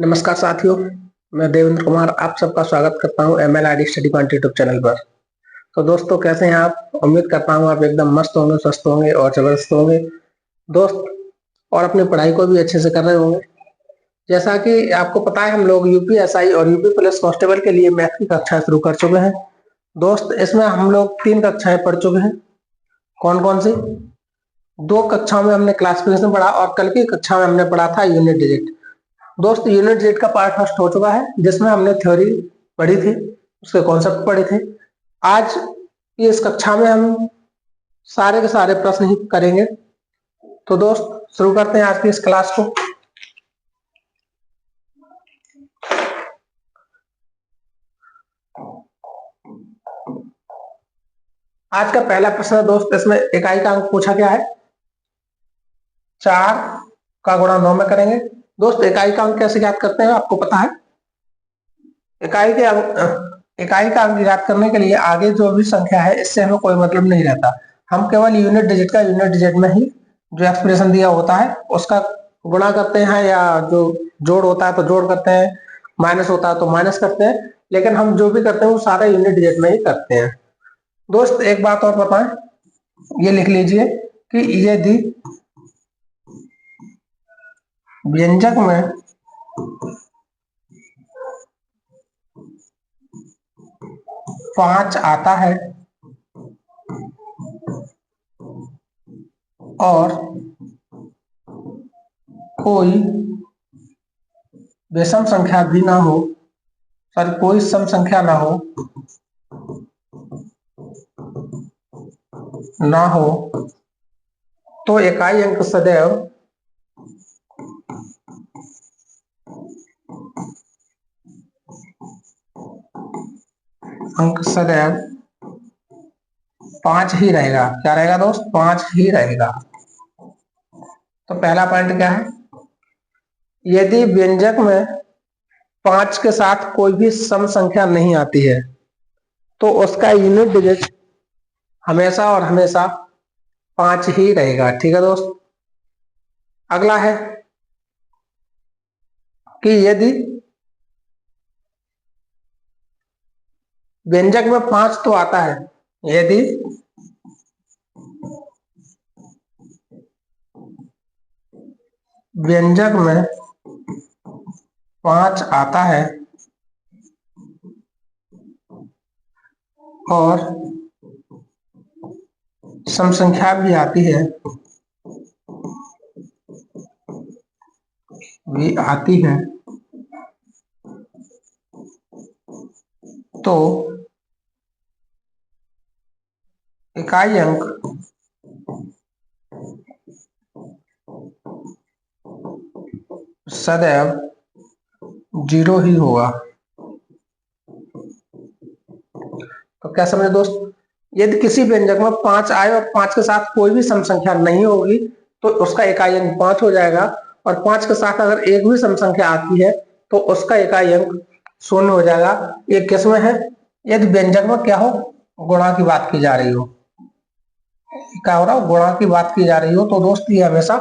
नमस्कार साथियों, मैं देवेंद्र कुमार आप सबका स्वागत करता हूं MLID study point YouTube channel पर। तो दोस्तों, कैसे हैं आप? उम्मीद करता हूं आप एकदम मस्त होंगे, स्वस्थ होंगे और जबरदस्त होंगे दोस्त, और अपनी पढ़ाई को भी अच्छे से कर रहे होंगे। जैसा कि आपको पता है, हम लोग UPSI और UP पुलिस कांस्टेबल के लिए मैथ की कक्षाएं शुरू कर चुके हैं। दोस्त, इसमें हम लोग 3 कक्षाएं पढ़ चुके हैं। कौन कौन सी? 2 कक्षाओं में हमने क्लासिफिकेशन पढ़ा और कल की कक्षा में हमने पढ़ा था यूनिट डिजिट। दोस्त, यूनिट जेड का पार्ट फर्स्ट हो चुका है, जिसमें हमने थ्योरी पढ़ी थी, उसके कॉन्सेप्ट पढ़े थे। आज की इस कक्षा में हम सारे के सारे प्रश्न ही करेंगे। तो दोस्त, शुरू करते हैं आज की इस क्लास को। आज का पहला प्रश्न है दोस्त, इसमें इकाई का अंक पूछा गया है। 4 का गुणा 9 में करेंगे। दोस्त, इकाई का अंक कैसे ज्ञात करते हैं आपको पता है? इकाई का अंक ज्ञात करने के लिए आगे जो भी संख्या है इससे हमें कोई मतलब नहीं रहता। हम केवल यूनिट डिजिट में ही जो एक्सप्रेशन दिया होता है उसका गुणा करते हैं, या जो जोड़ होता है तो जोड़ करते हैं, माइनस होता है तो माइनस करते हैं। लेकिन हम जो भी करते हैं वो सारा यूनिट डिजिट में ही करते हैं। दोस्त, एक बात और बताएं, ये लिख लीजिए कि यदि व्यंजक में 5 आता है और कोई विषम संख्या भी ना हो, कोई सम संख्या ना हो, तो इकाई अंक सदैव अंक सदैव 5 ही रहेगा। क्या रहेगा दोस्त? 5 ही रहेगा। तो पहला पॉइंट क्या है? यदि व्यंजक में 5 के साथ कोई भी सम संख्या नहीं आती है तो उसका यूनिट डिजिट हमेशा और हमेशा 5 ही रहेगा। ठीक है दोस्त। अगला है कि यदि व्यंजक में 5 तो आता है, यदि व्यंजक में 5 आता है और सम संख्या भी आती है, तो इकाई अंक सदैव 0 ही होगा। तो क्या समझे दोस्त? यदि किसी व्यंजक में 5 आए और 5 के साथ कोई भी सम संख्या नहीं होगी तो उसका इकाई अंक 5 हो जाएगा, और 5 के साथ अगर एक भी सम संख्या आती है तो उसका इकाई अंक 0 हो जाएगा। ये किस में है? यदि व्यंजक में क्या हो, गुणा की बात की जा रही हो। क्या हो रहा हो? गुणा की बात की जा रही हो। तो दोस्त, ये हमेशा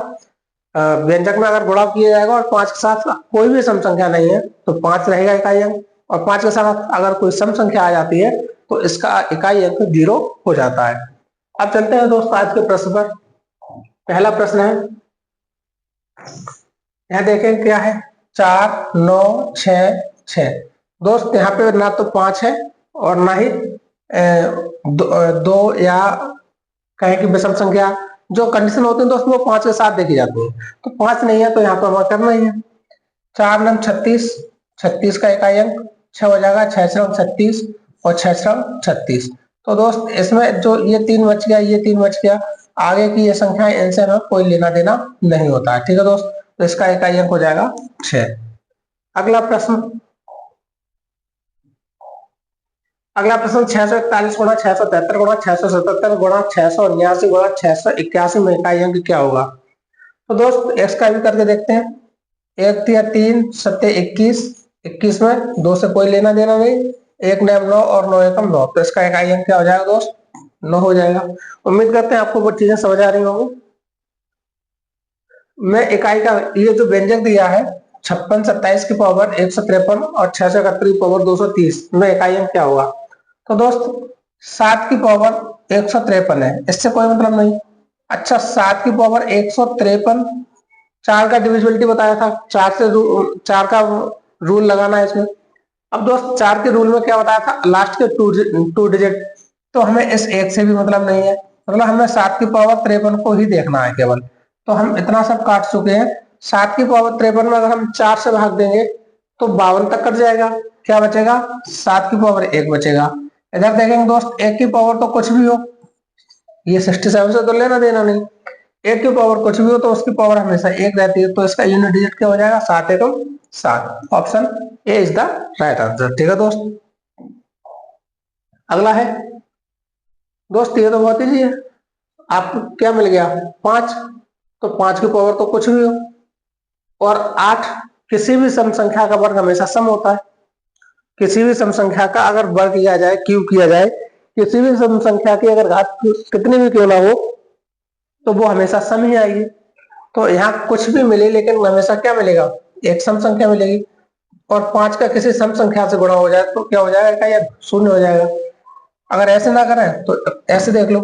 व्यंजक में अगर गुणा किया जाएगा और 5 के साथ कोई भी सम संख्या नहीं है तो 5 रहेगा इकाई अंक, और 5 के साथ अगर कोई सम संख्या आ जाती है तो इसका इकाई अंक 0 हो जाता है। अब चलते हैं दोस्त आज के प्रश्न पर। पहला प्रश्न है, यहाँ देखें क्या है, 4 9 6 6। दोस्त, यहाँ पे ना तो 5 है और ना ही 2 या कहें कि विषम संख्या। जो कंडीशन होती है दोस्त वो 5 के साथ देखी जाती है, तो 5 नहीं है तो यहाँ तो हमें करना ही है। 4 9 36, 36 का इकाई अंक 6 हो जाएगा। 6 6 36 और 6 6 36। तो दोस्त, इसमें जो ये 3 बच गया, ये 3 बच गया, आगे की ये संख्या इनसे हमें कोई लेना देना नहीं होता है। ठीक है दोस्त, तो इसका इकाई अंक हो जाएगा 6। अगला प्रश्न 641 गुणा 673 गुणा 677 गुणा 679 गुणा 681 में इकाई अंक क्या होगा? तो दोस्त, इसका भी करके देखते हैं। 1 3 3 7 21, 21 में 2 से कोई लेना देना नहीं, 1 9 9 और 9 1 9, तो इसका इकाई अंक क्या हो जाएगा दोस्त? 9 हो जाएगा। उम्मीद करते हैं आपको वो चीजें समझ आ रही होंगी। मैं इकाई का ये जो व्यंजक दिया है 56 27 की पावर 153 और 671 की पावर 230 में इकाई अंक क्या होगा? तो दोस्त 7 की पावर 153 है, इससे कोई मतलब नहीं। अच्छा 7 की पावर 153, 4 का डिविजिबिलिटी बताया था, 4 का रूल लगाना है इसमें। अब दोस्त 4 के रूल में क्या बताया था, लास्ट के टू डिजिट, तो हमें इस एक से भी मतलब नहीं है, मतलब हमें 7 की पावर 53 को ही देखना है केवल। तो हम इतना सब काट चुके हैं। 7 की पावर 53 में अगर हम 4 से भाग देंगे तो 52 तक कट जाएगा, क्या बचेगा? 7 की पावर 1 बचेगा। इधर देखेंगे दोस्त 1 की पावर तो कुछ भी हो, ये 67 से तो लेना देना नहीं। 1 की पावर कुछ भी हो तो उसकी पावर हमेशा 1 रहती है, तो इसका यूनिट डिजिट क्या हो जाएगा? 7 एकम 7। Option A is the right answer. ठीक है दोस्त, अगला है दोस्त, ये तो बहुत ईजी है। आपको क्या मिल गया? 5। तो 5 की पावर तो कुछ भी हो, और 8 किसी भी सम संख्या का वर्ग हमेशा सम होता है। किसी भी सम संख्या का अगर वर्ग किया जाए, क्यूब किया जाए, किसी भी सम संख्या की अगर घात कितनी भी क्यों ना हो तो वो हमेशा सम ही आएगी। तो यहाँ कुछ भी मिले लेकिन हमेशा क्या मिलेगा? एक सम संख्या मिलेगी। और 5 का किसी सम संख्या से गुणा हो जाए तो क्या हो जाएगा? या शून्य हो जाएगा। अगर ऐसे ना करें तो ऐसे देख लो,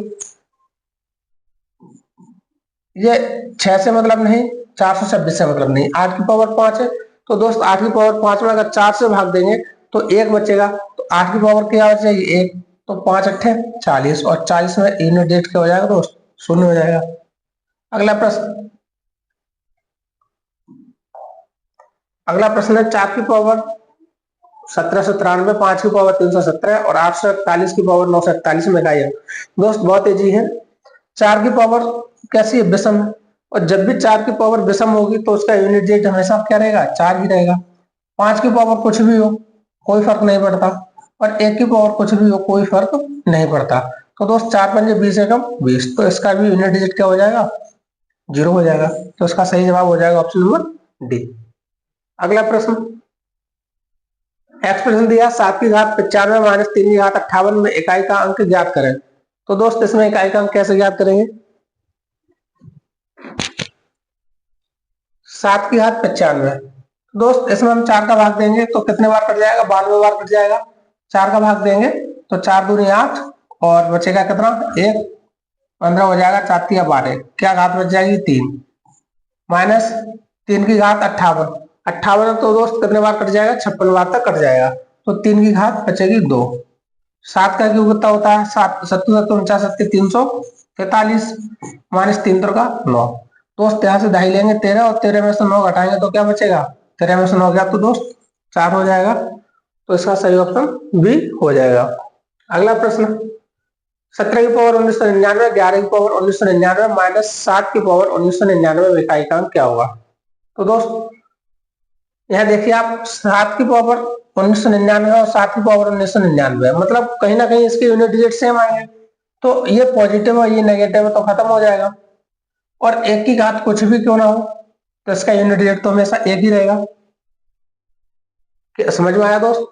ये 6 से मतलब नहीं, 426 से मतलब नहीं, 8 की पावर 5 है। तो दोस्त 8 की पावर 5 में अगर 4 से भाग देंगे तो 1 बचेगा, तो 8 की पावर क्या बचेगी? 1। तो 5 अट्ठे 40, और 40 में यूनिट डिजिट क्या हो जाएगा दोस्त? शून्य हो जाएगा। अगला प्रश्न, अगला प्रश्न है 4 की पावर 1793, 5 की पावर 317 और 841 की पावर 941 में इकाई है। दोस्त बहुत तेजी है। 4 की पावर कैसी है? विषम है, और जब भी 4 की पावर विषम होगी तो उसका यूनिट डिजिट हमेशा क्या रहेगा? 4 ही रहेगा। 5 की पावर कुछ भी हो कोई फर्क नहीं पड़ता, और 1 की पावर कुछ भी हो कोई फर्क नहीं पड़ता। तो दोस्त 4 पंजे 20 एकम 20, तो इसका भी यूनिट डिजिट क्या हो जाएगा? 0 हो जाएगा। तो इसका सही जवाब हो जाएगा ऑप्शन नंबर डी। अगला प्रश्न, एक्सप्रेशन दिया 7 की घात 95 माइनस 3 की घात 58 में इकाई का अंक ज्ञात करें। तो दोस्त इसमें इकाई का अंक कैसे ज्ञात करेंगे? 7 की घात 95, दोस्त इसमें हम 4 का भाग देंगे तो कितने बार कट जाएगा? 92 बार कट जाएगा। 4 का भाग देंगे तो 4 दूनी 8, और बचेगा कितना? 1। 15 हो जाएगा, 4 तिया 12, क्या घात बच जाएगी? 3। माइनस 3 की घात 58, 58 तो दोस्त कितने बार कट जाएगा? 56 बार तक कट जाएगा। तो 3 की घात बचेगी 2। 7 का क्यूब कितना होता है? 7 7 49 7 343, माइनस 3 का 9। दोस्त यहाँ से दहाई लेंगे 13, और 13 में से 9 घटाएंगे तो क्या बचेगा? 13 में से 9 गया तो दोस्त 4 हो जाएगा। तो इसका सही ऑप्शन बी हो जाएगा। अगला प्रश्न, 17 की पावर 1999, 11 की पावर 1999 माइनस 7 की पावर 1999 में इकाई का अंक क्या होगा? तो दोस्त यहाँ देखिए आप, 7 की पावर 1999 और 7 की पावर 1999, मतलब कहीं ना कहीं इसके यूनिट डिजिट सेम आएंगे। तो ये पॉजिटिव और ये नेगेटिव है तो खत्म हो जाएगा। और 1 की घात कुछ भी क्यों ना हो तो इसका यूनिट डिजिट तो हमेशा 1 ही रहेगा। समझ में आया दोस्त?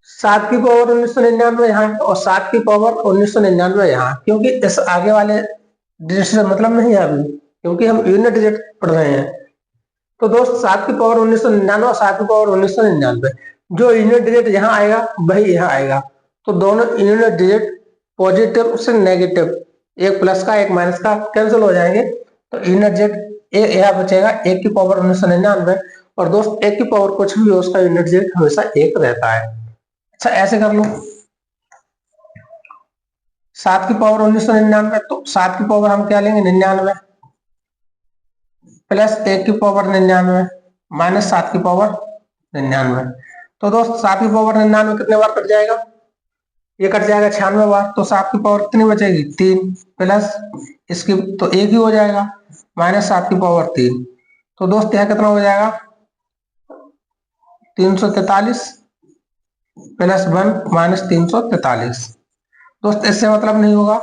7 की पावर 1999 यहाँ और 7 की पावर 1999 यहाँ, क्योंकि इस आगे वाले डिजिट से मतलब नहीं है अभी, क्योंकि हम यूनिट डिजिट पढ़ रहे हैं। तो दोस्त 7 की पावर 1999 और 7 की पावर 1999, जो यूनिट डिजिट यहाँ आएगा वही यहाँ आएगा। तो दोनों यूनिट डिजिट पॉजिटिव से नेगेटिव, एक प्लस का एक माइनस का कैंसिल हो जाएंगे, तो यूनिट डिजिट यहाँ बचेगा 1 की पावर 1999। और दोस्त 1 की पावर कुछ भी हो उसका यूनिट डिजिट हमेशा 1 रहता है। अच्छा ऐसे कर लो, 7 की पावर 1999, तो 7 की पावर हम क्या लेंगे? 99, प्लस 1 की पावर 99 माइनस 7 की पावर 99। तो दोस्त 7 की पावर 99 कितने बार कट जाएगा? ये कट जाएगा 96 बार। तो 7 की पावर कितनी बचेगी? 3, प्लस इसकी तो 1 ही हो जाएगा, माइनस 7 की पावर 3। तो दोस्त यहाँ कितना हो जाएगा? 343 प्लस 1 माइनस 343। दोस्त इससे मतलब नहीं होगा,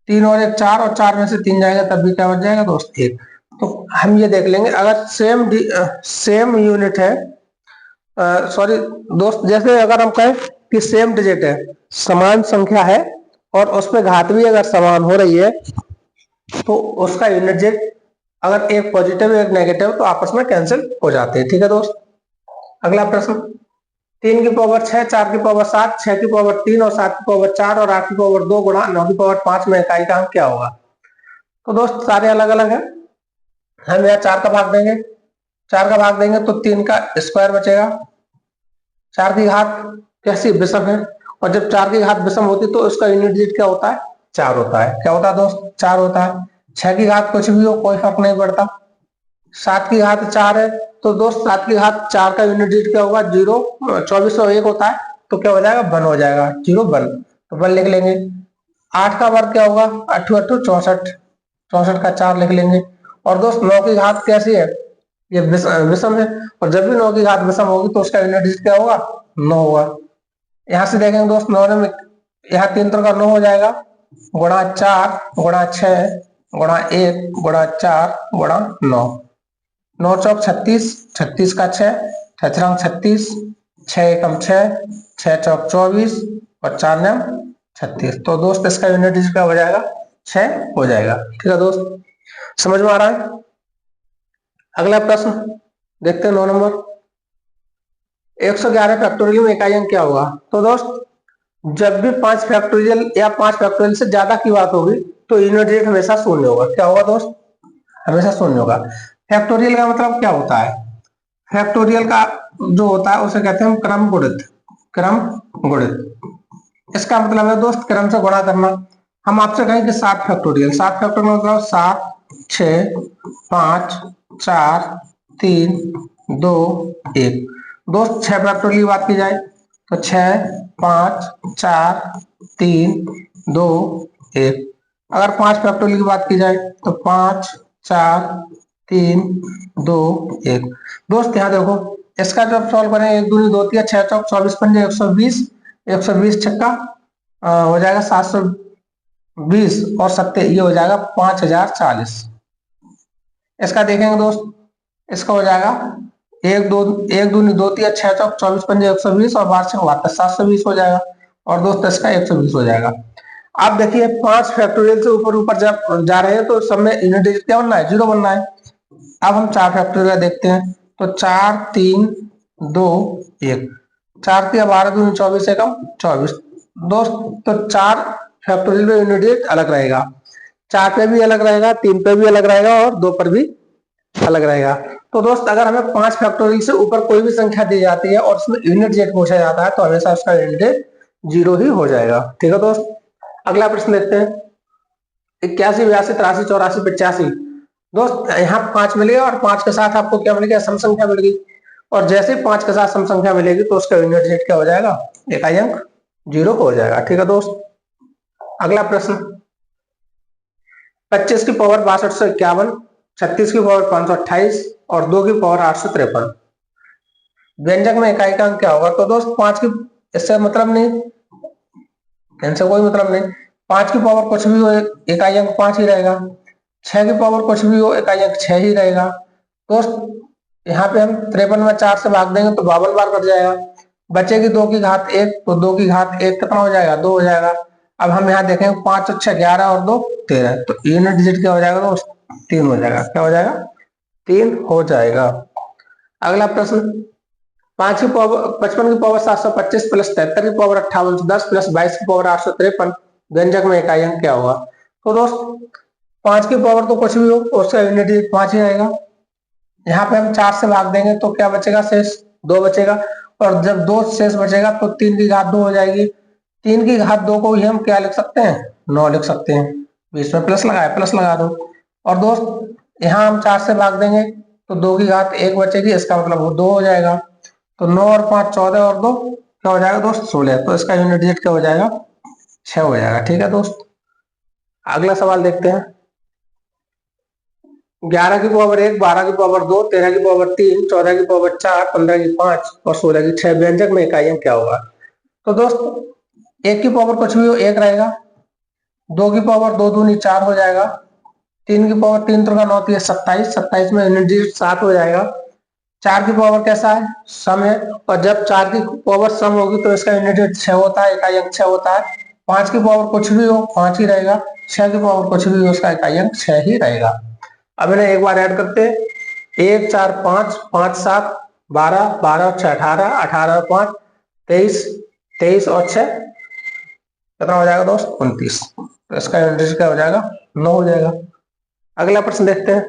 3 और 1 4, और 4 में से 3 जाएगा तब भी क्या बच जाएगा दोस्त? 1। तो हम ये देख लेंगे अगर सेम यूनिट है, सॉरी दोस्त, जैसे अगर हम कहें कि सेम डिजिट है, समान संख्या है, और उस पर घात भी अगर समान हो रही है तो उसका यूनिट डिजिट अगर एक पॉजिटिव एक नेगेटिव तो आपस में कैंसिल हो जाते हैं। ठीक है दोस्त, अगला प्रश्न, 3 की पावर 6, 4 की पावर 7, 6 की पावर 3 और 7 की पावर 4 और 8 की पावर 2 गुणा 9 की पावर 5 में इकाई का अंक क्या होगा। तो दोस्त सारे अलग अलग है, हम यहाँ 4 का भाग देंगे, 4 का भाग देंगे तो 3 का स्क्वायर बचेगा। 4 की घात कैसी विषम है, और जब 4 की घात विषम होती तो उसका यूनिट डिजिट क्या होता है, 4 होता है। क्या होता है दोस्त, 4 होता है। 6 की घात कुछ भी हो कोई फर्क नहीं पड़ता। 7 की घात 4 है तो दोस्त 7 की घात 4 का यूनिट डिजिट क्या होगा, 0। 2401 होता है तो क्या हो जाएगा, 1 हो जाएगा, 0 1, तो 1 लिख लेंगे। 8 का वर्ग क्या होगा, 8 8 64, 64 का 4 लिख लेंगे। और दोस्त 9 की घात कैसी है, ये विषम है, और जब भी 9 की घात विषम होगी तो उसका यूनिट डिजिट क्या होगा, 9 होगा। यहां से देखेंगे दोस्त 9 में यहाँ 3 का 9 हो जाएगा, गुणा 4 गुणा 6 गुणा 1 गुणा 4 गुणा 9, 9 चौक 36, 36 का 6, 6 36, 6 एकम 6, 6 चौक 24 और 4 नम 36। तो दोस्त इसका यूनिट डिजिट क्या हो जाएगा, 6 हो जाएगा। ठीक है दोस्त, समझ में आ रहा है। अगला प्रश्न देखते हैं 9 नंबर, 111 फैक्टोरियल में इकाई अंक क्या होगा। तो दोस्त जब भी 5 फैक्टोरियल या 5 फैक्टोरियल से ज्यादा की बात होगी तो यूनिट डिजिट हमेशा शून्य होगा। क्या होगा दोस्त, हमेशा शून्य होगा। फैक्टोरियल का मतलब क्या होता है, फैक्टोरियल का जो होता है उसे कहते हैं हम क्रम गुणित, क्रम गुणित। इसका मतलब है दोस्त क्रम से गुणा करना। हम आपसे कहें कि 7 फैक्टोरियल, 7 फैक्टोरियल मतलब 7 6 5 4 3 2 1। दोस्त 6 फैक्टोरियल की बात की जाए तो 6 5 4 3 2 1। अगर 5 फैक्टोरियल की बात की जाए तो 5 4 3 2 1। दोस्त यहाँ देखो, इसका जब सॉल्व करें 1 दूनी 2 3 6 चौक 24 पंजे 120, 120 छक्का हो जाएगा 720 और 7 ये हो जाएगा 5040। इसका देखेंगे दोस्त, इसका हो जाएगा 1 दूनी 2 3 6 चौक 24 पंजे 120 और 12 छक्का 72, 720 हो जाएगा। और दोस्त इसका 120 हो जाएगा। आप देखिए 5 फैक्टोरियल से ऊपर ऊपर जब जा रहे हैं तो सब में यूनिट डिजिट क्या बनना है, 0 बनना है। अब हम 4 फैक्टोरियल देखते हैं तो 4 3 2 1, 4 3 12 दूनी 24 एकम 24। दोस्त तो 4 फैक्टोरियल में यूनिट डिजिट अलग रहेगा, 4 पे भी अलग रहेगा, 3 पे भी अलग रहेगा और 2 पर भी अलग रहेगा। तो दोस्त अगर हमें 5 फैक्टोरियल से ऊपर कोई भी संख्या दी जाती है और उसमें यूनिट डिजिट पूछा जाता है तो हमेशा उसका यूनिट डिजिट 0 ही हो जाएगा। ठीक है दोस्त, अगला प्रश्न देखते हैं, 81 82 83 84 85। दोस्त यहाँ 5 मिलेगा और 5 के साथ आपको क्या मिलेगा, सम संख्या मिल गई। और जैसे ही 5 के साथ सम संख्या मिलेगी तो उसका यूनिट डिजिट क्या हो जाएगा, इकाई अंक 0 हो जाएगा। ठीक है दोस्त, अगला प्रश्न, 25 की पावर 6251, 36 की पावर 528 और 2 की पावर 853, व्यंजक में इकाई का अंक क्या होगा। तो दोस्त 5 की इससे मतलब नहीं, इनसे कोई मतलब नहीं। 5 की पावर कुछ भी हो इकाई अंक 5 ही रहेगा, 6 की पावर कुछ भी हो इकाई अंक 6 ही रहेगा। दोस्त यहाँ पे हम 53 में 4 से भाग देंगे तो 52 बार कट जाएगा, बचेगी 2 की घात 1, तो 2 की घात 1 कितना हो जाएगा, 2 हो जाएगा। अब हम यहाँ देखेंगे 5 और 6 11 और 2 13, तो यूनिट डिजिट क्या हो जाएगा दोस्त, 3 हो जाएगा। क्या हो जाएगा, 3 हो जाएगा। अगला प्रश्न, 5 की पावर 55 की पावर 725 प्लस 73 की पावर 5810 प्लस 22 की पावर 853, व्यंजक में इकाई अंक क्या होगा। तो दोस्त 5 की पावर तो कुछ भी हो उसका यूनिट डिजिट 5 ही आएगा। यहाँ पे हम 4 से भाग देंगे तो क्या बचेगा, शेष 2 बचेगा। और जब 2 शेष बचेगा तो 3 की घात 2 हो जाएगी। 3 की घात 2 को ही हम क्या लिख सकते हैं, 9 लिख सकते हैं। बीच में प्लस लगाए, प्लस लगा दो। और दोस्त यहाँ हम 4 से भाग देंगे तो 2 की घात 1 बचेगी, इसका मतलब वो 2 हो जाएगा। तो 9 और 5 14 और 2 क्या हो जाएगा दोस्त, 16। तो इसका यूनिट डिजिट क्या हो जाएगा, 6 हो जाएगा। ठीक है दोस्त, अगला सवाल देखते हैं, 11 की पावर 1, 12 की पावर 2, 13 की पावर 3, 14 की पावर 4, 15 की 5 और 16 की 6, व्यंजक में इकाई अंक क्या होगा। तो दोस्त 1 की पावर कुछ भी हो 1 रहेगा, 2 की पावर 2 दूनी 4 हो जाएगा, 3 की पावर 3 3 9 3 27, 27 में यूनिट डिजिट 7 हो जाएगा। 4 की पावर कैसा है, सम है, और जब 4 की पावर सम होगी तो इसका यूनिट डिजिट 6 होता है, इकाई अंक 6 होता है। 5 की पावर कुछ भी हो 5 ही रहेगा, 6 की पावर कुछ भी हो उसका इकाई अंक 6 ही रहेगा। अब इन्हें एक बार ऐड करते हैं, 1 4 5 5 7 12 12 6 18 18 5 23 23 और 6 कितना हो जाएगा दोस्त 29। तो इसका यूनिट क्या हो जाएगा 9 हो जाएगा। अगला प्रश्न देखते हैं।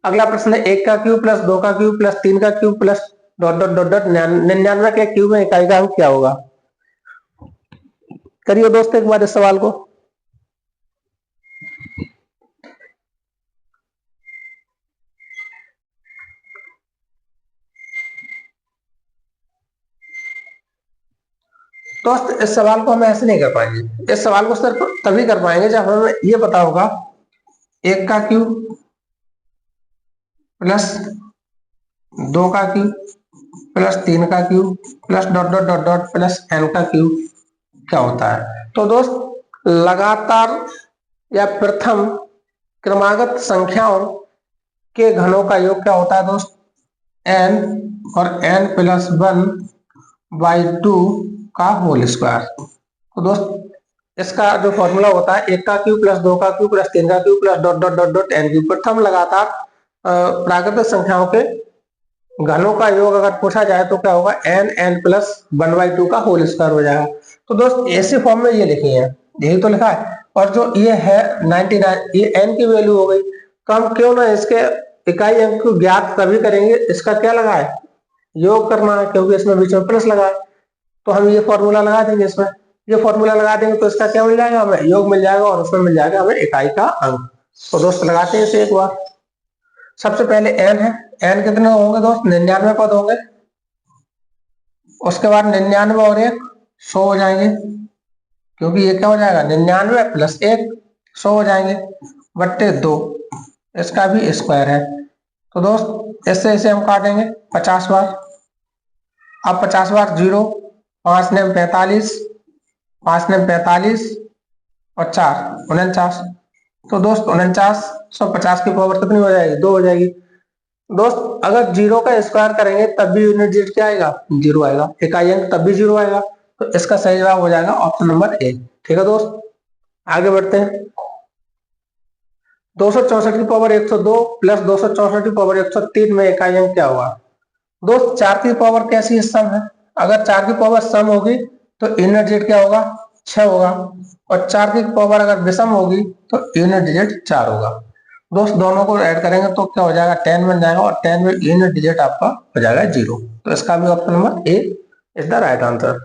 अगला प्रश्न है 1 का क्यूब प्लस 2 का क्यूब प्लस 3 का cube plus dot dot dot dot 99 के क्यूब में इकाई का अंक क्या होगा। करिए दोस्त एक बार इस सवाल को। दोस्त इस सवाल को हम ऐसे नहीं कर पाएंगे। इस सवाल को सिर्फ तभी कर पाएंगे जब हमें ये पता होगा 1 का क्यूब प्लस 2 का क्यूब प्लस 3 का cube plus dot dot dot dot plus n का क्यूब क्या होता है। तो दोस्त लगातार या प्रथम क्रमागत संख्याओं के घनों का योग क्या होता है दोस्त n और n प्लस 1/2 का होल स्क्वायर। तो दोस्त इसका जो फॉर्मूला होता है 1 का क्यूब प्लस 2 का क्यूब प्लस 3 का cube plus dot dot dot dot n cube. प्रथम लगातार प्राकृतिक संख्याओं के घनों का योग अगर पूछा जाए तो क्या होगा n प्लस 1/2 का होल स्क्वायर हो जाएगा। तो दोस्त ऐसे फॉर्म में ये लिखे हैं, यही तो लिखा है। और जो ये है 99, ये n की वैल्यू हो गई। तो हम क्यों ना इसके इकाई अंक को ज्ञात तभी करेंगे, इसका क्या लगा है योग करना है, क्योंकि इसमें बीच में प्लस लगा है। तो हम ये फॉर्मूला लगा देंगे, इसमें ये फॉर्मूला लगा देंगे तो इसका क्या मिल जाएगा हमें योग मिल जाएगा और उसमें मिल जाएगा हमें इकाई का अंक। तो दोस्त लगाते हैं इसे एक बार। सबसे पहले n है, n कितने होंगे दोस्त 99 पद होंगे। उसके बाद 99 और 1 100 हो जाएंगे, क्योंकि ये क्या हो जाएगा 99 प्लस 1 100 हो जाएंगे बट्टे 2, इसका भी स्क्वायर है। तो दोस्त इससे इसे हम काटेंगे 50 बार। अब 50 बार 0, 5 ने 45, 5 ने 45 और 4 49। तो दोस्त 49 150 की पावर कितनी हो जाएगी 2 हो जाएगी। दोस्त अगर 0 का स्क्वायर करेंगे तब भी यूनिट डिजिट क्या आएगा 0 आएगा, इकाई अंक तब भी 0 आएगा। तो इसका सही जवाब हो जाएगा ऑप्शन नंबर ए। ठीक है दोस्त, आगे बढ़ते हैं। 264 की पावर 102 प्लस 264 की पावर 103 में इकाई अंक क्या होगा। दोस्त 4 की पावर कैसी सम है, अगर 4 की पावर सम होगी तो यूनिट डिजिट क्या होगा 6 होगा, और 4 की पावर अगर विषम होगी तो यूनिट डिजिट 4 होगा। दोस्त दोनों को ऐड करेंगे तो क्या हो जाएगा 10 बन जाएगा, और 10 में यूनिट डिजिट आपका हो जाएगा 0। तो इसका भी option number A is the right answer.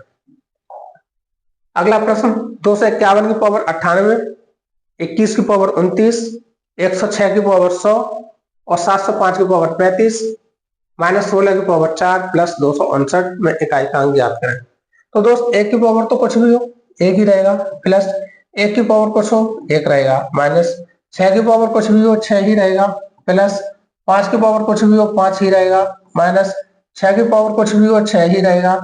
अगला प्रश्न 251 की पावर 98, 21 की पावर 29, 106 की पावर 100 और 705 की पावर 35 माइनस 16 की पावर 4 प्लस 259 में इकाई का अंक ज्ञात करें। तो दोस्त एक की पावर तो कुछ भी हो एक ही रहेगा, प्लस एक की पावर कुछ हो एक रहेगा, माइनस 6 की पावर कुछ भी हो 6 ही रहेगा, प्लस 5 की पावर कुछ भी हो 5 ही रहेगा, माइनस 6 की पावर कुछ भी हो 6 ही रहेगा,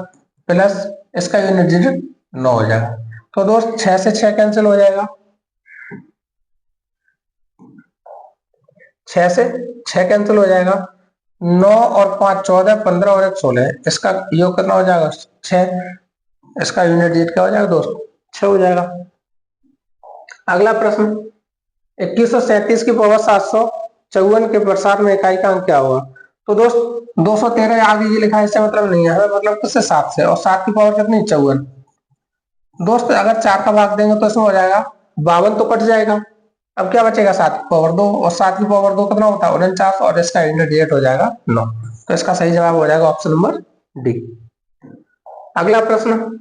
प्लस इसका यूनिट डिजिट 9 हो जाएगा। तो दोस्त 6 से 6 कैंसिल हो जाएगा, 6 से 6 कैंसिल हो जाएगा, 9 और 5 14, 15 और 1 16, इसका योग कितना हो जाएगा 6, इसका यूनिट डिजिट क्या हो जाएगा दोस्त 6 हो जाएगा। अगला प्रश्न 2137 की पावर 754 के प्रसार में इकाई का अंक क्या होगा। तो दोस्त 213 आगे ये लिखा है, इससे मतलब नहीं है, मतलब किससे 7 से, और 7 की पावर कितनी 54। दोस्त अगर 4 का भाग देंगे तो इसमें हो जाएगा 52, तो कट जाएगा। अब क्या बचेगा 7 की पावर 2, और 7 की पावर 2 कितना होता है 49, और इसका यूनिट डिजिट हो जाएगा 9। तो इसका सही जवाब हो जाएगा ऑप्शन नंबर डी। अगला प्रश्न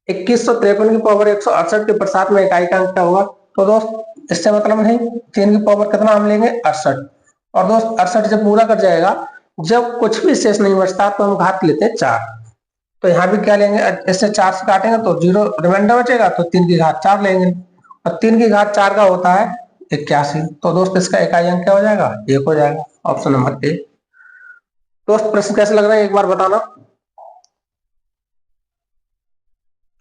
2153 की पावर 168 के प्रसार में इकाई का अंक क्या होगा। तो दोस्त इससे मतलब नहीं, 3 की पावर कितना हम लेंगे 68, और दोस्त 68 जब पूरा कर जाएगा, जब कुछ भी शेष नहीं बचता तो हम घात लेते हैं 4। तो यहाँ भी क्या लेंगे, इससे 4 से काटेंगे तो 0 रिमाइंडर बचेगा, तो 3 की घात 4 लेंगे, और 3 की घात 4 का होता है 81। तो दोस्त इसका इकाई अंक क्या हो जाएगा 1 हो जाएगा, ऑप्शन नंबर ए। दोस्त प्रश्न कैसे लग रहा है एक बार बताना।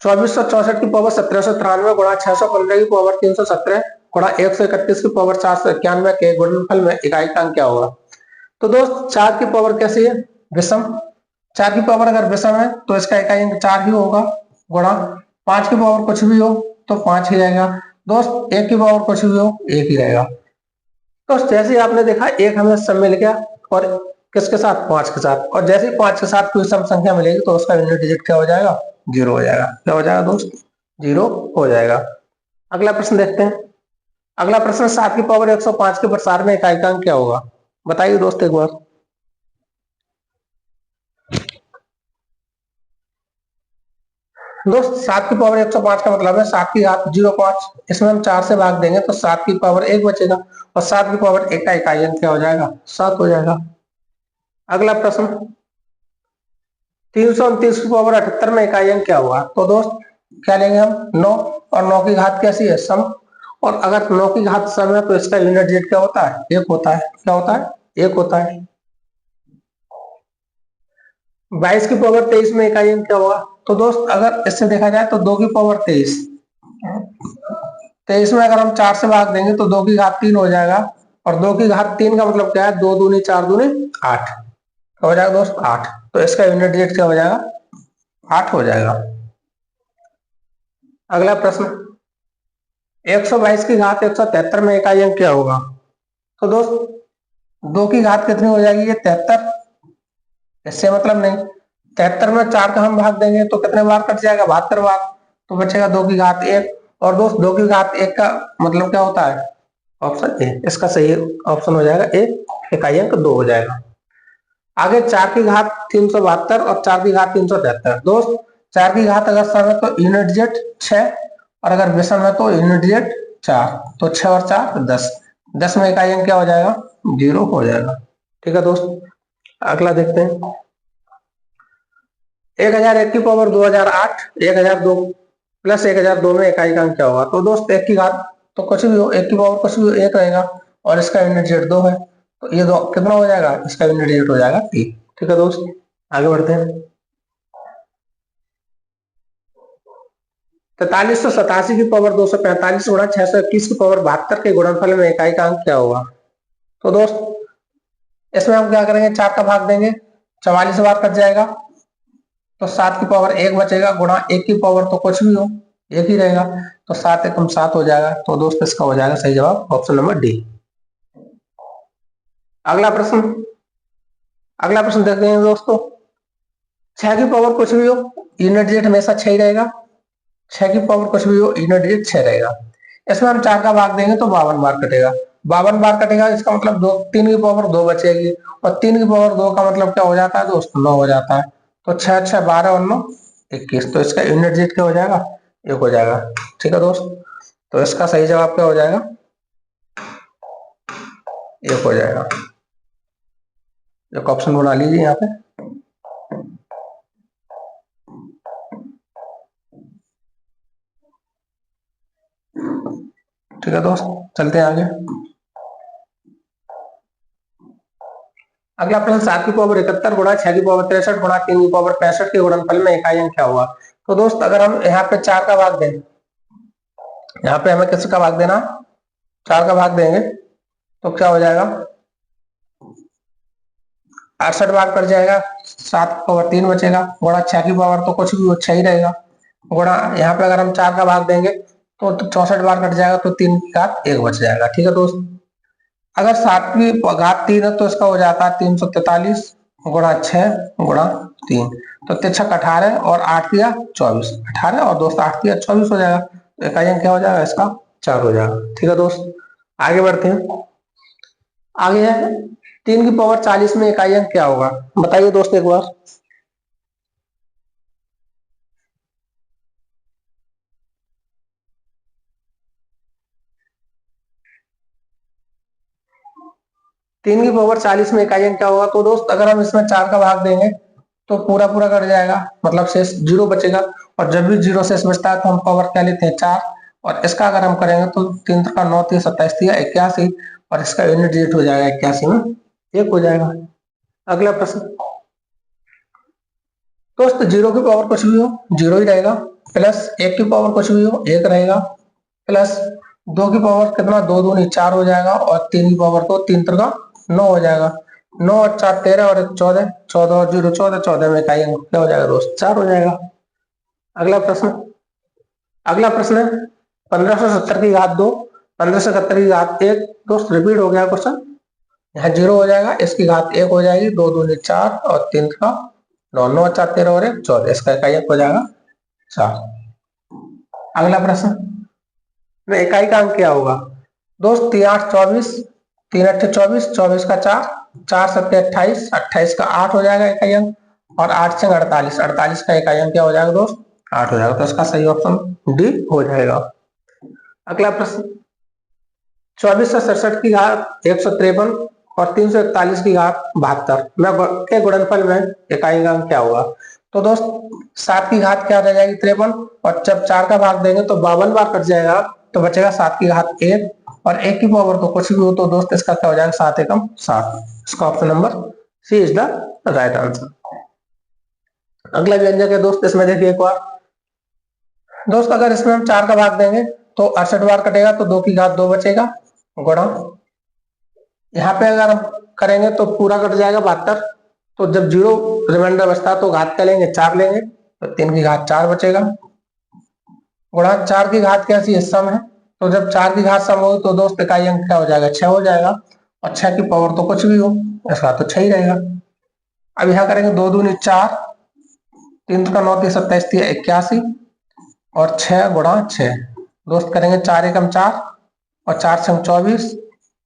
2464 की पावर 1793 गुणा 615 की पावर 317 गुणा 131 की पावर 491 के गुणनफल में इकाई का अंक क्या होगा। तो दोस्त 4 की पावर कैसी है विषम, 4 की पावर अगर विषम है तो इसका इकाई अंक 4 ही होगा, गुणा 5 की पावर कुछ भी हो तो 5 ही रहेगा। दोस्त 1 की पावर कुछ भी हो 1 ही रहेगा। तो जैसे ही आपने देखा एक हमें सम मिल गया, और किसके साथ, 5 के साथ, और जैसे ही 5 के साथ कोई सम संख्या मिलेगी तो उसका यूनिट डिजिट क्या हो जाएगा, 0 हो जाएगा। क्या हो जाएगा दोस्त, 0 हो जाएगा। अगला प्रश्न देखते हैं। अगला प्रश्न, 7 की पावर 105 के प्रसार में इकाइकांक क्या होगा, बताइए दोस्त एक बार। दोस्त 7 की पावर 105 का मतलब है 7 की घात 05, इसमें हम 4 से भाग देंगे तो 7 की पावर 1 बचेगा, और 7 की पावर 1 का इकाई अंक क्या हो जाएगा, 7 हो जाएगा। अगला प्रश्न, 329 की पावर 78 में इकाई अंक क्या होगा, तो दोस्त क्या लेंगे हम, 9, और 9 की घात कैसी है, सम, और अगर 9 की घात सम है तो इसका यूनिट डिजिट क्या होता है, 1 होता है। क्या होता है, 1 होता है। 22 की पावर 23 में इकाई अंक क्या होगा, तो दोस्त अगर इससे देखा जाए तो 2 की पावर 23, 23 में अगर हम 4 से भाग देंगे तो 2 की घात 3 हो जाएगा, और 2 की घात 3 का मतलब क्या है, 2 दूनी 4 दूनी 8, हो जाएगा दोस्त 8, तो इसका यूनिट डिजिट क्या हो जाएगा, 8 हो जाएगा। अगला प्रश्न, 122 की घात 173 में इकाई अंक क्या होगा, तो दोस्त 2 की घात कितनी हो जाएगी, ये 73, इससे मतलब नहीं, 73 में 4 का हम भाग देंगे तो कितने बार कट जाएगा, 72 बार, तो बचेगा 2 की घात 1, और दोस्त 2 की घात 1 का मतलब क्या होता है, ऑप्शन ए, इसका सही ऑप्शन हो जाएगा ए, इकाई अंक 2 हो जाएगा। आगे 4 की घात 372 और 4 की घात 373, दोस्त 4 की घात अगर सम है तो यूनिट डिजिट 6, और अगर विषम है तो यूनिट डिजिट 4, तो 6 और 4 10, 10 में इकाई अंक क्या हो जाएगा, 0 हो जाएगा। ठीक है दोस्त, अगला देखते हैं। 1001 की पावर 2008, 1002 प्लस 1002 में इकाई का अंक क्या होगा, तो दोस्त 1 की घात तो कुछ भी हो, 1 की पावर कुछ भी हो, 1 रहेगा, और इसका यूनिट डिजिट 2 है, तो ये 2 कितना हो जाएगा, इसका यूनिट डिजिट हो जाएगा 3। ठीक है दोस्त, आगे बढ़ते हैं। 4387 की पावर 245 गुणा 621 की पावर 72 के गुणनफल में इकाई का अंक क्या होगा, तो दोस्त इसमें हम क्या करेंगे, 4 का भाग देंगे, 44 बार कट जाएगा, तो 7 की पावर 1 बचेगा, गुणा 1 की पावर तो कुछ भी हो, 1 ही रहेगा, तो 7 एकम 7 हो जाएगा, तो दोस्त इसका हो जाएगा सही जवाब ऑप्शन नंबर डी। अगला प्रश्न, अगला प्रश्न देखते हैं दोस्तों। 6 की पावर कुछ भी हो, यूनिट डिजिट हमेशा 6 ही रहेगा, 6 की पावर कुछ भी हो, यूनिट डिजिट 6 रहेगा। इसमें हम 4 का भाग देंगे तो 52 बार कटेगा, 52 बार कटेगा, इसका मतलब 2, 3 की पावर 2 बचेगी, और 3 की पावर 2 का मतलब क्या हो जाता है दोस्त, 9 हो जाता है, तो 6 6 12 और 9 21, तो इसका यूनिट डिजिट क्या हो जाएगा, 1 हो जाएगा। ठीक है दोस्त, तो इसका सही जवाब क्या हो जाएगा, 1 हो जाएगा। एक ऑप्शन बना लीजिए यहाँ पे। ठीक है दोस्त, चलते हैं आगे। अगला प्रश्न, 7 की पावर 71 गुणा 6 की पावर 63 गुणा 3 की पावर 65 के गुणनफल में इकाई अंक क्या हुआ, तो दोस्त अगर हम यहाँ पे 4 का भाग दें, यहाँ पे हमें किसका भाग देना, 4 का भाग देंगे तो क्या हो जाएगा, 68 बार कट जाएगा, 7 की पावर 3 बचेगा, गुणा 6 की पावर तो कुछ भी 6 ही रहेगा, गुणा यहाँ पे अगर हम 4 का भाग देंगे तो 64 बार कट जाएगा, तो 3 की घात 1 बच जाएगा। ठीक है दोस्त, अगर 7 की घात 3 है तो इसका हो जाता है 343 गुणा 6 गुणा 3, तो 3 18 और 8 किया 24, 18 और दोस्त 8 किया 24 हो जाएगा, तो इकाई अंक क्या हो जाएगा, इसका 4 हो जाएगा। ठीक है दोस्त, आगे बढ़ते हैं। आगे है 3 की पावर 40 में इकाई अंक क्या होगा, बताइए दोस्त एक बार। 3 की पावर 40 में इकाई अंक क्या होगा, तो दोस्त अगर हम इसमें 4 का भाग देंगे तो पूरा पूरा कट जाएगा, मतलब शेष 0 बचेगा, और जब भी 0 शेष बचता है तो हम पावर क्या लेते हैं, 4, और इसका अगर हम करेंगे तो 3 का 9 3 27 81, और इसका यूनिट डिजिट हो जाएगा 81 में 1 हो जाएगा। अगला प्रश्न, दोस्त 0 की पावर कुछ भी हो, 0 ही रहेगा, प्लस 1 की पावर कुछ भी हो, 1 रहेगा, प्लस 2 की पावर कितना, 2 दूनी 4 हो जाएगा, और 3 की पावर तो 3 का 9 हो जाएगा, 9 और 4 13 और 1 14, 14 और 0 14, 14 में इकाई अंक क्या हो जाएगा दोस्त, 4 हो जाएगा। अगला प्रश्न, अगला प्रश्न है 1570 की घात 2 1571 की घात 1 दोस्त रिपीट हो गया क्वेश्चन, यहाँ 0 हो जाएगा, इसकी घात 1 हो जाएगी, 2 दूनी 4 और 3 का 9, 9 4 13 और 1 14, इसका इकाई अंक हो जाएगा 4। अगला प्रश्न में इकाई का अंक क्या होगा दोस्त, 3 8 24, 3 8 24, 24 का 4, 4 7 28, 28 का 8 हो जाएगा इकाई अंक, और 8 से 48, 48 का इकाई अंक क्या हो जाएगा दोस्त, 8 हो जाएगा। तो इसका सही ऑप्शन डी हो जाएगा। अगला प्रश्न, 24 से 67 की घात 153 और 341 की घात 72 में के गुणनफल में इकाई का अंक क्या होगा। तो दोस्त 7 की घात क्या रह जाएगी 53, और जब 4 का भाग देंगे तो 52 बार कट जाएगा, तो बचेगा 7 की घात 1, और 1 की पावर तो कुछ भी हो, तो दोस्त इसका क्या हो जाएगा 7 एकम 7। इसका option number C is the right answer. अगला व्यंजक है दोस्त, इसमें देखिए एक बार दोस्त, अगर इसमें हम 4 का भाग देंगे तो 68 बार कटेगा, तो 2 की घात 2 बचेगा, गुणा यहाँ पे अगर हम करेंगे तो पूरा कट जाएगा 72, तो जब 0 रिमाइंडर बचता तो घात क्या लेंगे 4 लेंगे, तो 3 की घात 4 बचेगा, गुणा 4 की घात कैसी है सम है, तो जब 4 की घात सम होगी तो दोस्त इकाई अंक क्या हो जाएगा 6 हो जाएगा, और 6 की पावर तो कुछ भी हो, इसका तो 6 ही रहेगा। अब यहाँ करेंगे 2 दूनी 4, 3 का 9 27 81, और 6 गुणा 6 दोस्त करेंगे 4 एकम 4, और 4 से 24,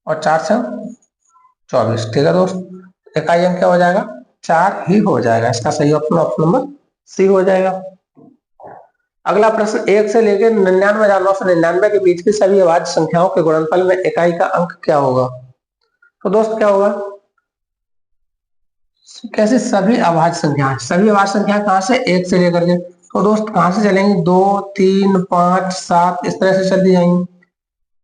और 4 से 24, ठीक है दोस्त, इकाई अंक क्या हो जाएगा 4 ही हो जाएगा। इसका सही ऑप्शन ऑप्शन नंबर सी हो जाएगा। अगला प्रश्न, 1 से लेकर 99,999 के बीच की सभी अभाज्य संख्याओं के गुणनफल में इकाई का अंक क्या होगा। तो दोस्त क्या होगा, कैसे सभी अभाज्य संख्या, सभी अभाज्य संख्या कहां से 1 से लेकर के, तो दोस्त कहां से चलेंगे 2 3 5 7 इस तरह से चलती जाएंगी,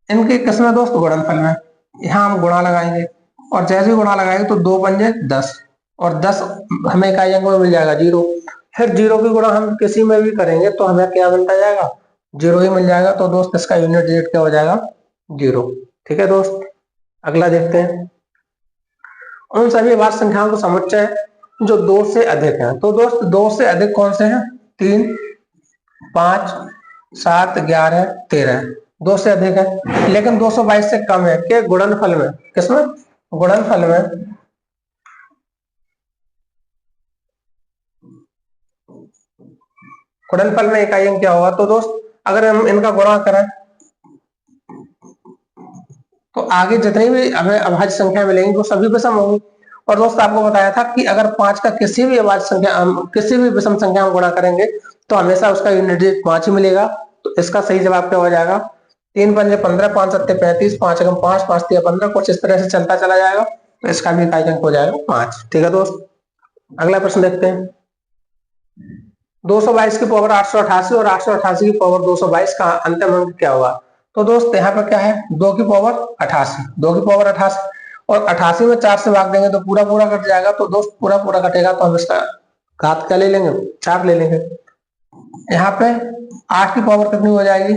इनके किसमें दोस्त गुणनफल में, यहाँ हम गुणा लगाएंगे, और जैसे ही गुणा लगाएंगे तो 2 बन जाए 10, और 10 हमें इकाई अंक में मिल जाएगा 0, फिर 0 की गुणा हम किसी में भी करेंगे तो हमें क्या बनता जाएगा 0 ही मिल जाएगा, तो दोस्त इसका यूनिट डिजिट क्या हो जाएगा 0, ठीक है दोस्त। अगला देखते हैं, उन सभी अभाज्य संख्याओं को समुच्चय जो 2 से अधिक है। तो दोस्त 2 से अधिक कौन से हैं, 3 5 7 11 13, 2 से अधिक है, लेकिन 222 से कम है के गुणनफल में, किसमें गुणनफल में, गुणनफल में इकाई अंक क्या होगा। तो दोस्त अगर हम इनका गुणा करें तो आगे जितनी भी हमें अभाज्य संख्या मिलेंगी वो सभी विषम होंगी, और दोस्त आपको बताया था कि अगर 5 का किसी भी अभाज्य संख्या किसी भी विषम संख्या में गुणा करेंगे तो हमेशा उसका यूनिट डिजिट 5 ही मिलेगा। तो इसका सही जवाब क्या हो जाएगा, 3 पंजे 15, 5 सत्ते 35, 5 एकम 5, 5 तिया 15, कुछ इस तरह से चलता चला जाएगा, तो इसका भी इकाई अंक हो जाएगा 5, ठीक है दोस्त। अगला प्रश्न देखते हैं, 222 की पावर 888 और 888 की पावर 222 का अंतिम अंक क्या होगा। तो दोस्त यहाँ पर क्या है 2 की पावर 88, 2 की पावर 88, और 88 में 4 से भाग देंगे तो पूरा पूरा कट जाएगा, तो दोस्त पूरा पूरा कटेगा तो हम इसका घात क्या ले लेंगे 4 ले लेंगे। यहाँ पे 8 की पावर कितनी हो जाएगी,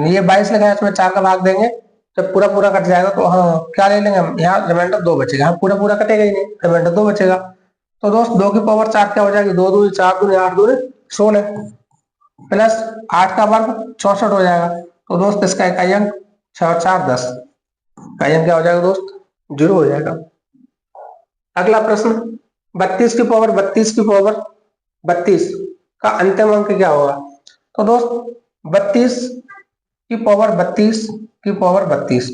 ये 22 लिखा है, इसमें 4 का भाग देंगे, जब पूरा पूरा कट जाएगा तो हाँ क्या ले लेंगे हम, यहाँ रिमाइंडर 2 बचेगा, यहाँ पूरा पूरा कटेगा ही नहीं, रिमाइंडर 2 बचेगा। तो दोस्त 2 की पावर 4 क्या हो जाएगी, 2 दूनी 4 दूनी 8 दूनी 16, प्लस 8 का वर्ग 64 हो जाएगा, तो दोस्त इसका इकाई अंक 6 और 4 10, इकाई अंक क्या हो जाएगा दोस्त 0 हो जाएगा। अगला प्रश्न, 32 की पावर 32 की पावर 32 का अंतिम अंक क्या होगा। तो दोस्त 32 की पावर 32 की पावर 32,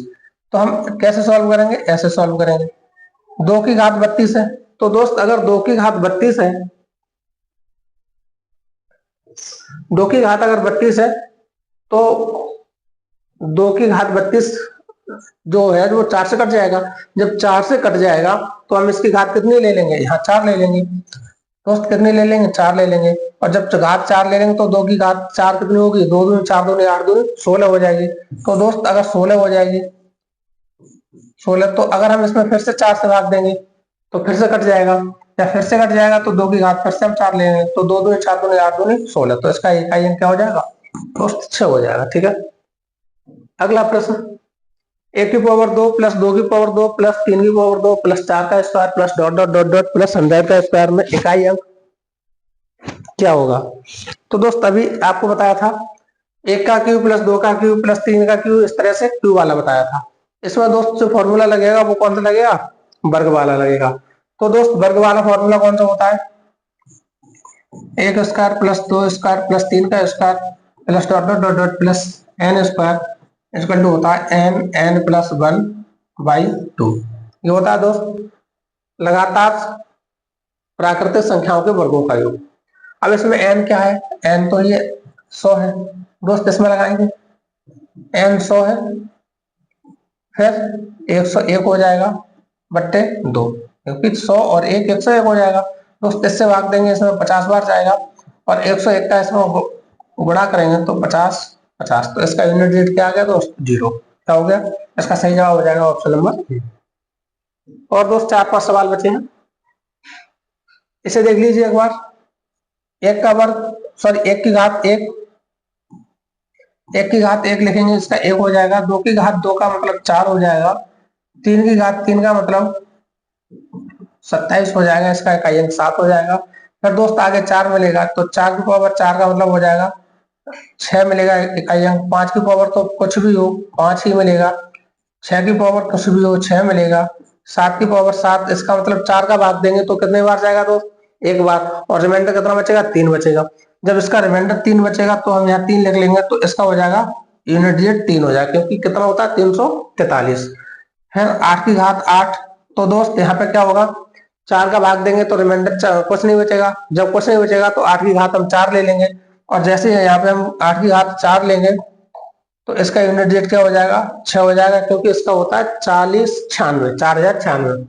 तो हम कैसे सॉल्व करेंगे, ऐसे सॉल्व करेंगे, 2 की घात 32 है, तो दोस्त अगर 2 की घात 32 है, 2 की घात अगर 32 है तो 2 की घात 32 जो है वो 4 से कट जाएगा, जब 4 से कट जाएगा तो हम इसकी घात कितनी ले लेंगे, यहाँ 4 ले लेंगे, दोस्त कितनी ले लेंगे 4 ले लेंगे, और जब घात 4 ले लेंगे तो 2 की घात 4 कितनी होगी, 2 दूनी 4 दूनी 8 दूनी 16 हो जाएगी। तो दोस्त अगर 16 हो जाएगी 16, तो अगर हम इसमें फिर से 4 से भाग देंगे तो फिर से कट जाएगा, या फिर से कट जाएगा तो 2 की घात फिर से हम 4 लेंगे, तो 2 दूनी 4 दूनी 8 दूनी 16, तो इसका इकाई अंक क्या हो जाएगा दोस्त 6 हो जाएगा, ठीक है। अगला प्रश्न, 1 की पावर 2 प्लस 2 की पावर 2 प्लस 3 की पावर 2 प्लस 4 का square plus dot dot dot dot plus 100 का स्क्वायर में इकाई अंक क्या होगा। तो दोस्त अभी आपको बताया था 1 का क्यूब प्लस 2 का क्यूब प्लस 3 का क्यूब, इस तरह से क्यूब वाला बताया था। इसमें दोस्त जो फॉर्मूला लगेगा वो कौन सा लगेगा, वर्ग वाला लगेगा। तो दोस्त वर्ग वाला फॉर्मूला कौन सा होता है, 1 स्क्वायर प्लस 2 स्क्वायर प्लस 3 का square plus dot dot dot dot plus n square equal to होता है n प्लस 1/2। ये होता है दोस्त लगातार प्राकृतिक संख्याओं के वर्गों का योग। अब इसमें n क्या है, n तो ये 100 है दोस्त, इसमें लगाएंगे n 100 है, फिर 101 हो जाएगा बट्टे 2, क्योंकि 100 और 1 101 हो जाएगा दोस्त। इससे भाग देंगे, इसमें 50 बार जाएगा, और 101 का इसमें गुणा करेंगे तो 50 50, तो इसका यूनिट डिजिट क्या आ गया दोस्त, 0। क्या हो गया, इसका सही जवाब हो जाएगा ऑप्शन नंबर बी। और दोस्त 4-5 सवाल बचे हैं, इसे देख लीजिए एक बार। 1 का वर्ग सॉरी 1 की घात 1, 1 की घात 1 लिखेंगे, इसका 1 हो जाएगा। 2 की घात 2 का मतलब 4 हो जाएगा। 3 की घात 3 का मतलब 27 हो जाएगा, इसका इकाई अंक 7 हो जाएगा। फिर दोस्त आगे 4 मिलेगा, तो 4 की पावर 4 का मतलब हो जाएगा 6 मिलेगा इकाई अंक। 5 की पावर तो कुछ भी हो 5 ही मिलेगा। 6 की पावर कुछ भी हो 6 मिलेगा। 7 की पावर 7, इसका मतलब 4 का भाग देंगे तो कितने बार जाएगा दोस्त, एक बार। और रिमाइंडर कितना बचेगा, 3 बचेगा। जब इसका रिमाइंडर 3 बचेगा तो हम यहाँ 3 लिख लेंगे, तो इसका हो जाएगा यूनिट डिजिट 3 हो जाएगा, क्योंकि कितना होता है 343 है। 8 की घात 8, तो दोस्त यहाँ पे क्या होगा, 4 का भाग देंगे तो रिमाइंडर कुछ नहीं बचेगा। जब कुछ नहीं बचेगा तो 8 की घात हम 4 ले लेंगे, और जैसे यहाँ पे हम 8 की घात 4 लेंगे तो इसका यूनिट डिजिट क्या हो जाएगा, 6 हो जाएगा, क्योंकि इसका होता है 4096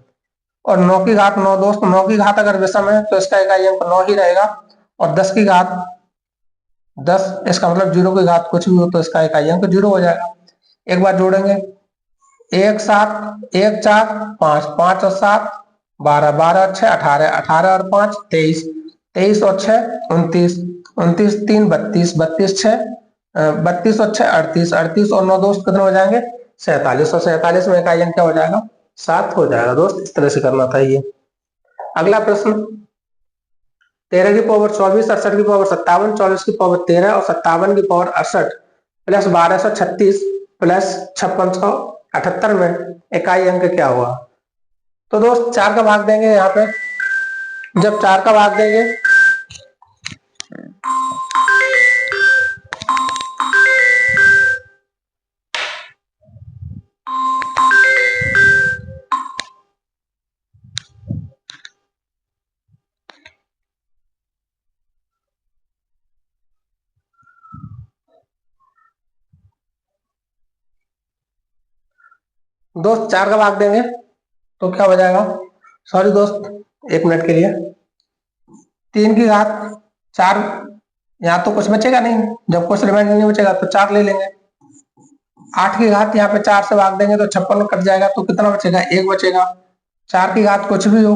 और 9 की घात 9 दोस्त, 9 की घात अगर विषम है तो इसका इकाई अंक 9 ही रहेगा। और 10 की घात 10, इसका मतलब 0 की घात कुछ भी हो तो इसका इकाई अंक 0 हो जाएगा। एक बार जोड़ेंगे, 1 7 1 4 5 5 और 7 12 12 और 6 18 18 और 5 23 23 और 6 29 29 3 32 32 6 32 और 6 38 38 और 9 दोस्त कितने हो जाएंगे, 47, और 47 में इकाई अंक क्या हो जाएगा, 7 हो जाएगा दोस्त। इस तरह से करना था ये। अगला प्रश्न, 13 की पावर 24 68 की पावर 57 24 की पावर 13 और 57 की पावर 68 प्लस 1236 प्लस 5678 में इकाई अंक क्या हुआ। तो दोस्त 4 का भाग देंगे यहाँ पे, जब 4 का भाग देंगे दोस्त 4 का भाग देंगे तो क्या हो जाएगा, सॉरी दोस्त 1 मिनट के लिए, 3 की घात 4, यहाँ तो कुछ बचेगा नहीं, जब कुछ रिमाइंडर नहीं बचेगा तो 4 ले लेंगे। 8 की घात यहाँ पे 4 से भाग देंगे तो 56 कट जाएगा, तो कितना बचेगा, 1 बचेगा। 4 की घात कुछ भी हो,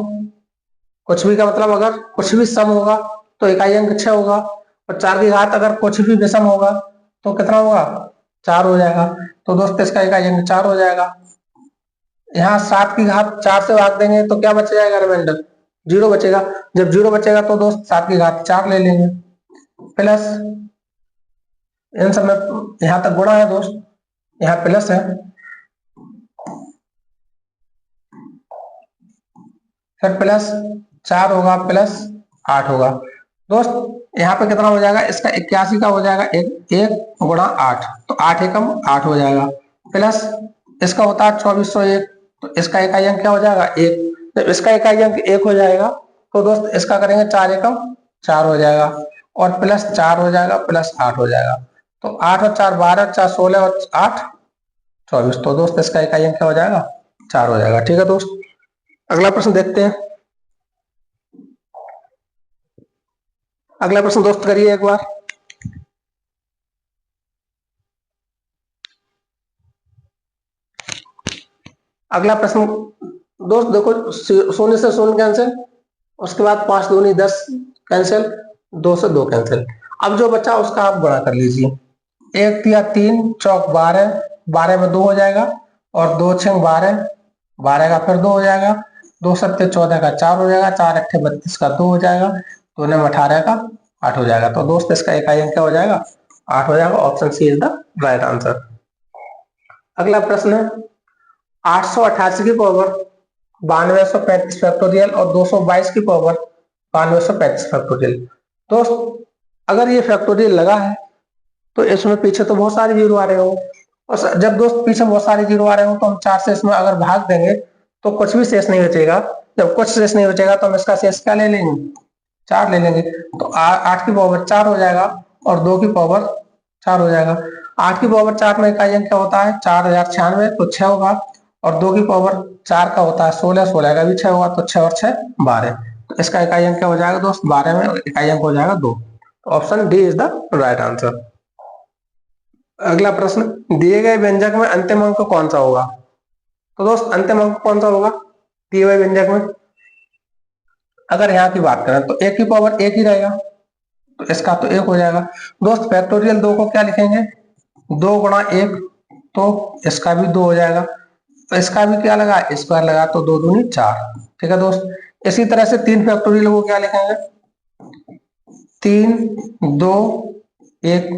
कुछ भी का मतलब अगर कुछ भी सम होगा तो इकाई अंक 6 होगा, और 4 की घात अगर कुछ भी विषम होगा तो कितना होगा, 4 हो जाएगा। तो दोस्त इसका इकाई अंक 4 हो जाएगा। यहाँ 7 की घात 4 से भाग देंगे तो क्या बच जाएगा, रिमाइंडर 0 बचेगा। जब 0 बचेगा तो दोस्त 7 की घात 4 ले लेंगे, प्लस इन सब में यहाँ तक गुणा है दोस्त, यहाँ प्लस है, फिर प्लस 4 होगा प्लस 8 होगा दोस्त। यहाँ पे कितना हो जाएगा, इसका 81 का हो जाएगा, एक गुणा 8, तो 8 एकम 8 हो जाएगा, प्लस इसका होता है 2401, तो इसका इकाई अंक क्या हो जाएगा, 1। जब इसका इकाई अंक 1 हो जाएगा तो दोस्त इसका करेंगे 4 एकम 4 हो जाएगा, और प्लस 4 हो जाएगा प्लस 8 हो जाएगा, तो 8 और 4 12 4 16 और 8 24, तो दोस्त इसका इकाई अंक क्या हो जाएगा, 4 हो जाएगा। ठीक है दोस्त, अगला प्रश्न देखते हैं। अगला प्रश्न दोस्त करिए एक बार। अगला प्रश्न दोस्त देखो, शून्य से शून्य कैंसिल, उसके बाद 5 दूनी 10 कैंसिल, 2 से 2 कैंसिल। अब जो बचा उसका आप गुणा कर लीजिए, 1 तिया 3 चौक 12, 12 में 2 हो जाएगा, और 2 छंग 12, 12 का फिर 2 हो जाएगा, 2 सत्ते 14 का 4 हो जाएगा, 4 अट्ठे 32 का 2 हो जाएगा, 2 ने 18 का 8 हो जाएगा। तो दोस्त इसका इकाई अंक क्या हो जाएगा, 8 हो जाएगा। Option C is the right answer. अगला प्रश्न है 888 की पावर 9235 फैक्टोरियल और 222 की पावर 9235 फैक्टोरियल। दोस्त अगर ये फैक्टोरियल लगा है तो इसमें पीछे तो बहुत सारे जीरो आ रहे हो, और जब दोस्त पीछे बहुत सारे जीरो आ रहे हो तो हम 4 से इसमें अगर भाग देंगे तो कुछ भी शेष नहीं बचेगा। जब कुछ शेष नहीं बचेगा तो हम इसका शेष क्या ले लेंगे, 4 ले लेंगे। तो 8 की पावर 4 हो जाएगा और 2 की पावर 4 हो जाएगा। 8 की पावर 4 में इकाई अंक क्या होता है, 4096, तो 6 होगा। और 2 की पावर 4 का होता है 16, 16 का भी 6 होगा, तो 6 और 6 12। तो इसका इकाई अंक क्या हो जाएगा दोस्त, 12 में इकाई अंक हो जाएगा 2। तो option D is the right answer. अगला प्रश्न, दिए गए व्यंजक में अंतिम अंक कौन सा होगा। तो दोस्त अंतिम अंक कौन सा होगा दिए गए व्यंजक में, अगर यहाँ की बात करें तो 1 की पावर 1 ही रहेगा, तो इसका तो 1 हो जाएगा। दोस्त फैक्टोरियल 2 को क्या लिखेंगे, 2 गुणा 1, तो इसका भी 2 हो जाएगा। तो इसका भी क्या लगा, स्क्वायर लगा, तो 2 दूनी 4। ठीक है दोस्त। इसी तरह से 3 फैक्टोरियल को क्या लिखेंगे, 3 2 1,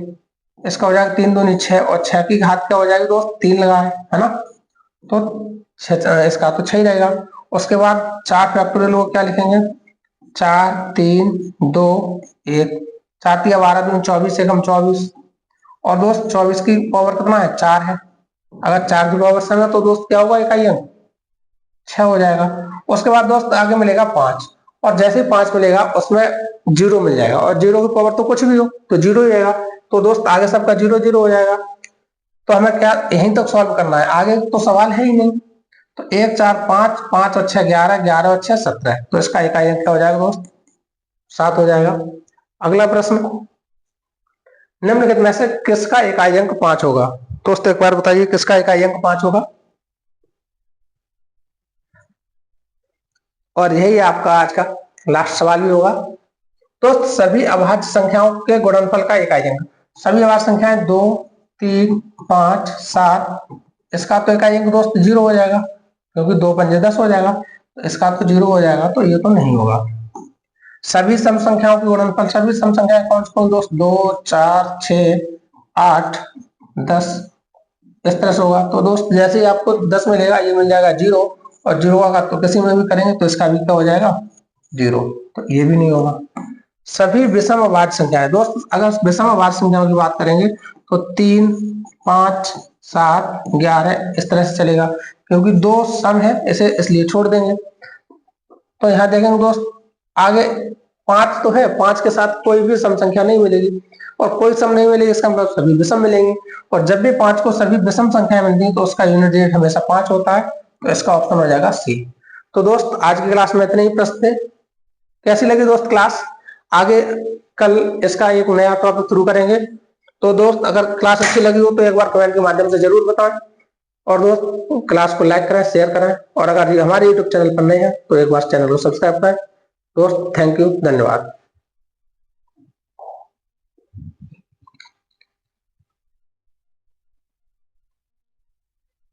इसका हो जाएगा 3 दूनी 6, और 6 की घात क्या हो जाएगी दोस्त, 3 लगा है ना, तो इसका तो 6 ही रहेगा। उसके बाद 4 फैक्टोरियल को क्या लिखेंगे, 4 3 2 1, 4 3 12 दूनी 24, एकम 24। और दोस्त 24 की पावर कितना है, 4 है। अगर 4 की पावर 7 है तो दोस्त क्या होगा, इकाई अंक 6 हो जाएगा। उसके बाद दोस्त आगे मिलेगा 5, और जैसे ही 5 मिलेगा उसमें 0 मिल जाएगा, और 0 की पावर तो कुछ भी हो तो 0 ही रहेगा। तो दोस्त आगे सबका 0 0 हो जाएगा। तो हमें क्या यहीं तक सॉल्व करना है, आगे तो सवाल है ही नहीं। तो 1 4 5, 5 और 6 11, 11 और 6 17, तो इसका इकाई अंक क्या हो जाएगा दोस्त, 7 हो जाएगा। अगला प्रश्न, निम्नलिखित में से किसका इकाई अंक 5 होगा। दोस्त एक बार बताइए किसका इकाई अंक 5 होगा। और यही आपका आज का लास्ट सवाल भी होगा। दोस्त सभी अभाज्य संख्याओं के गुणनफल का इकाई अंक, सभी अभाज्य संख्याएं 2 3 5 7, इसका तो इकाई अंक दोस्त 0 हो जाएगा, क्योंकि 2 पंजे 10 हो जाएगा, तो इसका तो 0 हो जाएगा, तो ये तो नहीं होगा। सभी सम संख्याओं के गुणनफल, सभी सम संख्याएं कौन कौन दोस्त, 2 4 6 8 10, इस तरह से होगा। तो दोस्त जैसे ही आपको 10 मिलेगा ये मिल जाएगा 0, और 0 का तो किसी में भी करेंगे तो इसका भी क्या हो जाएगा 0, तो ये भी नहीं होगा। सभी विषम अभाज्य संख्याएं, दोस्त अगर विषम अभाज्य संख्याओं की बात करेंगे तो 3 5 7 11 इस तरह से चलेगा, क्योंकि 2 सम है इसे इसलिए छोड़ देंगे। तो यहाँ देखेंगे दोस्त आगे 5 तो है, 5 के साथ कोई भी सम संख्या नहीं मिलेगी, और कोई सम नहीं मिलेगी इसका मतलब सभी विषम मिलेंगे, और जब भी 5 को सभी विषम संख्याएं मिलती है तो उसका यूनिट डिजिट हमेशा 5 होता है, तो इसका ऑप्शन हो जाएगा सी। तो दोस्त आज की क्लास में इतने ही प्रश्न थे। कैसी लगी दोस्त क्लास, आगे कल इसका एक नया टॉपिक शुरू करेंगे। तो दोस्त अगर क्लास अच्छी लगी हो तो एक बार कमेंट के माध्यम से जरूर बताएं, और दोस्त क्लास को लाइक करें, शेयर करें, और अगर हमारे यूट्यूब चैनल पर नए हैं तो एक बार चैनल को सब्सक्राइब करें। दोस्त थैंक यू, धन्यवाद।